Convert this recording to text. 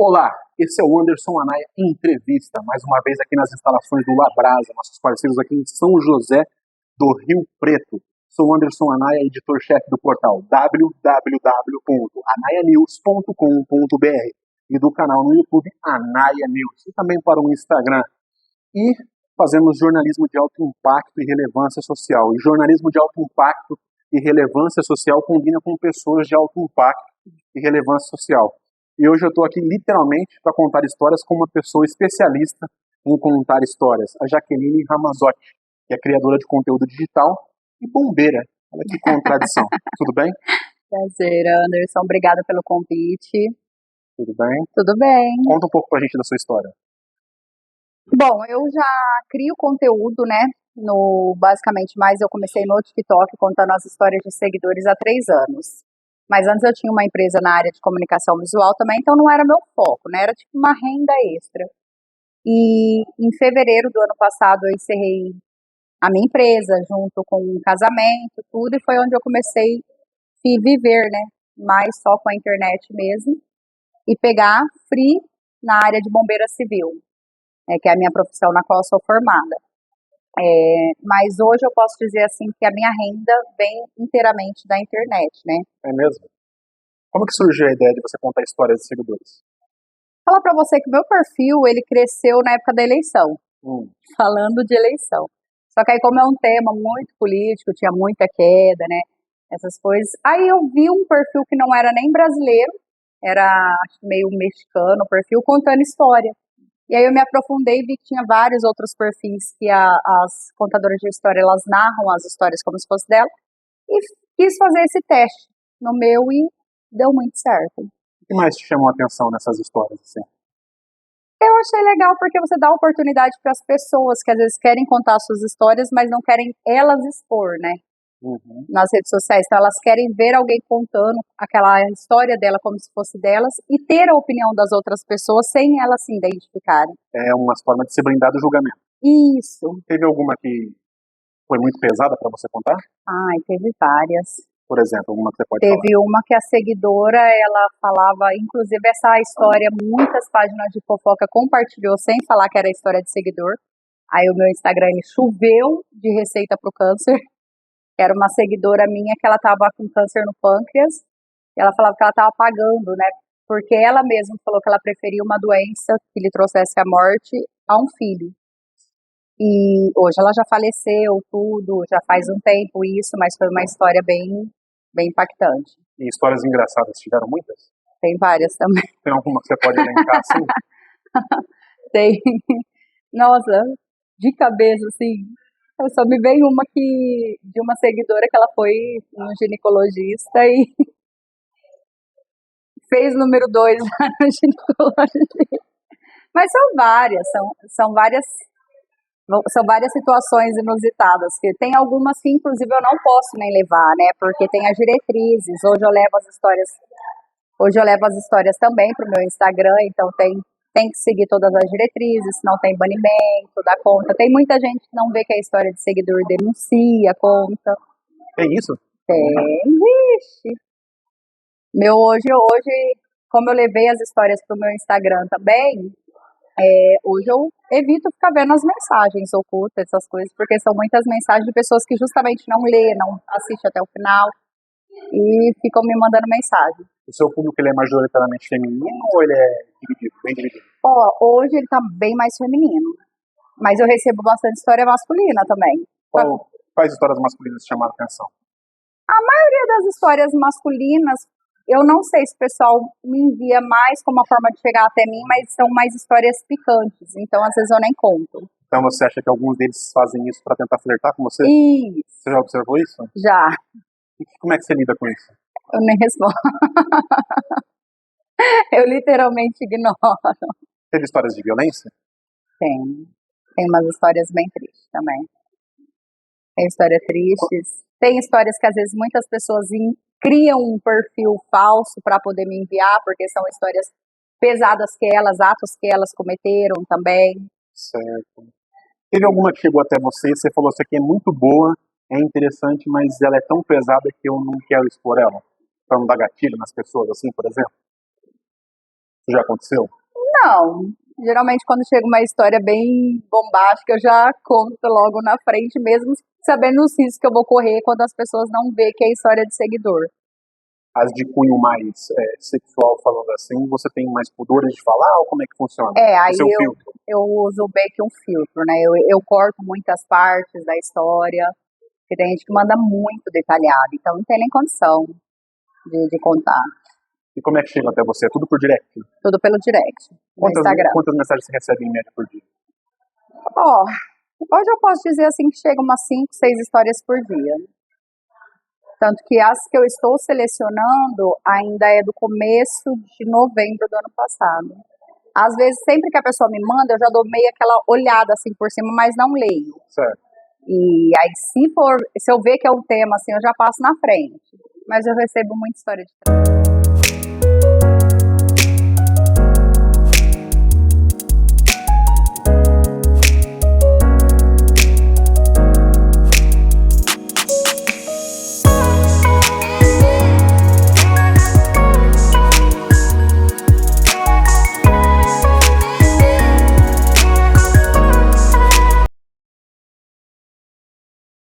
Olá, esse é o Anderson Anaya Entrevista, mais uma vez aqui nas instalações do Labrasa, nossos parceiros aqui em São José do Rio Preto. Sou Anderson Anaya, editor-chefe do portal www.anaianews.com.br e do canal no YouTube Anaya News, e também para o Instagram. E fazemos jornalismo de alto impacto e relevância social. E jornalismo de alto impacto e relevância social combina com pessoas de alto impacto e relevância social. E hoje eu estou aqui literalmente para contar histórias com uma pessoa especialista em contar histórias, a Jaqueline Ramazotti, que é criadora de conteúdo digital e bombeira. Olha que contradição. Tudo bem? Prazer, Anderson. Obrigada pelo convite. Tudo bem? Tudo bem. Conta um pouco pra gente da sua história. Bom, eu já crio conteúdo, né? Basicamente, mais eu comecei no TikTok contando as histórias de seguidores há 3 anos. Mas antes eu tinha uma empresa na área de comunicação visual também, então não era meu foco, né? Era tipo uma renda extra. E em fevereiro do ano passado eu encerrei a minha empresa, junto com um casamento, tudo, e foi onde eu comecei a viver, né? Mais só com a internet mesmo, e pegar free na área de bombeira civil, que é a minha profissão na qual eu sou formada. Mas hoje eu posso dizer assim que a minha renda vem inteiramente da internet, né? É mesmo? Como que surgiu a ideia de você contar histórias de seguidores? Falar para você que o meu perfil, ele cresceu na época da eleição, falando de eleição. Só que aí como é um tema muito político, tinha muita queda, né? Essas coisas. Aí eu vi um perfil que não era nem brasileiro, era acho que meio mexicano o perfil, contando história. E aí eu me aprofundei e vi que tinha vários outros perfis que as contadoras de história, elas narram as histórias como se fosse dela, e quis fazer esse teste no meu e deu muito certo. O que mais te chamou a atenção nessas histórias, assim? Eu achei legal porque você dá oportunidade para as pessoas que às vezes querem contar suas histórias, mas não querem elas expor, né? Nas redes sociais. Então elas querem ver alguém contando aquela história dela como se fosse delas e ter a opinião das outras pessoas sem elas se identificarem. É uma forma de se blindar do julgamento. Isso. Teve alguma que foi muito pesada para você contar? Ai, teve várias. Por exemplo, alguma que você pode falar? Teve uma que a seguidora, ela falava, inclusive essa história, muitas páginas de fofoca compartilhou sem falar que era história de seguidor. Aí o meu Instagram, ele choveu de receita pro câncer. Era uma seguidora minha que ela estava com câncer no pâncreas, e ela falava que ela estava pagando, né? Porque ela mesma falou que ela preferia uma doença que lhe trouxesse a morte a um filho. E hoje ela já faleceu, tudo, já faz um tempo isso, mas foi uma história bem impactante. E histórias engraçadas, tiveram muitas? Tem várias também. Tem alguma que você pode elencar assim? Tem. Nossa, de cabeça, assim, só me veio uma de uma seguidora que ela foi no ginecologista e fez número 2 lá no ginecologista. Mas são várias situações inusitadas, que tem algumas que inclusive eu não posso nem levar, né, porque tem as diretrizes. Hoje eu levo as histórias também para o meu Instagram, então tem que seguir todas as diretrizes, senão tem banimento da conta. Tem muita gente que não vê que é história de seguidor, denuncia a conta. Tem isso? Tem, vixe. Hoje, como eu levei as histórias para o meu Instagram também, hoje eu evito ficar vendo as mensagens ocultas, essas coisas, porque são muitas mensagens de pessoas que justamente não lê, não assiste até o final e ficam me mandando mensagem. O seu público, ele é majoritariamente feminino ou ele é dividido, bem dividido? Hoje ele tá bem mais feminino, mas eu recebo bastante história masculina também. Quais histórias masculinas te chamaram a atenção? A maioria das histórias masculinas, eu não sei se o pessoal me envia mais como uma forma de chegar até mim, mas são mais histórias picantes, então às vezes eu nem conto. Então você acha que alguns deles fazem isso para tentar flertar com você? Isso. Você já observou isso? Já. E como é que você lida com isso? Eu nem respondo. Eu literalmente ignoro. Teve histórias de violência? Tem umas histórias bem tristes também. Tem histórias tristes. Tem histórias que às vezes muitas pessoas criam um perfil falso para poder me enviar, porque são histórias pesadas atos que elas cometeram também. Certo. Teve alguma que chegou até você e você falou, isso aqui é muito boa, é interessante, mas ela é tão pesada que eu não quero expor ela? Para não dar gatilho nas pessoas, assim, por exemplo? Isso já aconteceu? Não. Geralmente, quando chega uma história bem bombástica, eu já conto logo na frente, mesmo sabendo os riscos que eu vou correr quando as pessoas não vê que é história de seguidor. As de cunho mais sexual, falando assim, você tem mais pudores de falar ou como é que funciona? Aí O seu filtro? eu uso meio que um filtro, né? Eu corto muitas partes da história, porque tem gente que manda muito detalhado, então não tem nem condição de contar. E como é que chega até você? É tudo por direct? Tudo pelo direct, no Instagram. Quantas mensagens você recebe em média por dia? Ó, hoje eu posso dizer assim que chega umas 5, 6 histórias por dia. Tanto que as que eu estou selecionando ainda é do começo de novembro do ano passado. Às vezes, sempre que a pessoa me manda, eu já dou meio aquela olhada assim por cima, mas não leio. Certo. E aí, se eu ver que é um tema assim, eu já passo na frente. Mas eu recebo muita história de